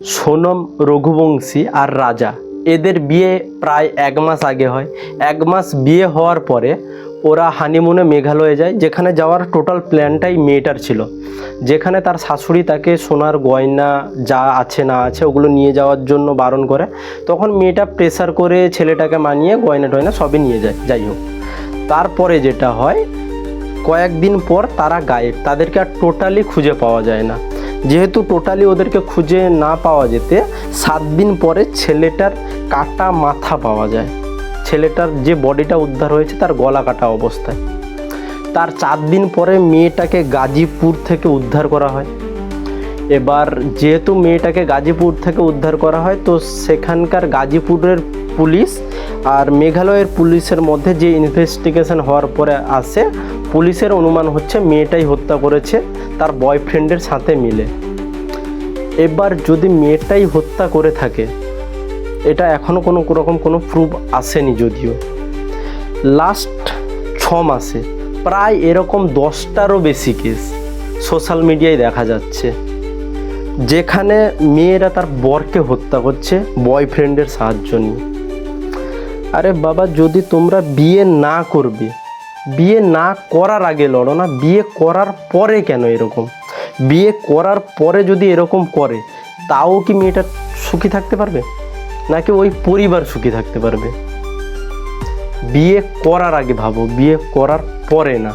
সোনম রঘুবংশী আর রাজা, এদের বিয়ে প্রায় 1 মাস আগে হয়। 1 মাস বিয়ে হওয়ার পরে ওরা হানিমুনে মেঘালয়ে যায়, যেখানে যাওয়ার টোটাল প্ল্যানটাই মেয়েটার ছিল। যেখানে তার শাশুড়ি তাকে সোনার গয়না যা আছে না আছে ওগুলো নিয়ে যাওয়ার জন্য বারণ করে, তখন মেয়েটা প্রেসার করে ছেলেটাকে মানিয়ে গয়না টয়না সবই নিয়ে যায়। যাই হোক, তারপরে যেটা হয়, কয়েকদিন পর তারা গায়েব, তাদেরকে আর টোটালি খুঁজে পাওয়া যায় না। যেহেতু টোটালি ওদেরকে খুঁজে না পাওয়া যেতে 7 দিন পরে ছেলেটার কাটা মাথা পাওয়া যায়। ছেলেটার যে বডিটা উদ্ধার হয়েছে তার গলা কাটা অবস্থায়। তার 4 দিন পরে মেয়েটাকে গাজীপুর থেকে উদ্ধার করা হয়। এবার যেহেতু মেয়েটাকে গাজীপুর থেকে উদ্ধার করা হয়, তো সেখানকার গাজীপুরের পুলিশ আর মেঘালয়ের পুলিশের মধ্যে যে ইনভেস্টিগেশন হওয়ার পরে আসে, পুলিশের অনুমান হচ্ছে মেয়েটাই হত্যা করেছে তার বয়ফ্রেন্ডের সাথে মিলে। এবার যদি মেয়েটাই হত্যা করে থাকে, এটা এখনও কোনো রকম কোনো প্রুফ আসেনি, যদিও লাস্ট 6 মাসে প্রায় এরকম 10টারও বেশি কেস সোশ্যাল মিডিয়ায় দেখা যাচ্ছে, যেখানে মেয়েরা তার বরকে হত্যা করছে বয়ফ্রেন্ডের সাহায্য নিয়ে। আরে বাবা, যদি তোমরা বিয়ে না করবে, বিয়ে না করার আগে লড়ো না, বিয়ে করার পরে কেন এরকম? বিয়ে করার পরে যদি এরকম করে, তাও কি মেয়েটা সুখী থাকতে পারবে, নাকি ওই পরিবার সুখী থাকতে পারবে? বিয়ে করার আগে ভাবো, বিয়ে করার পরে না।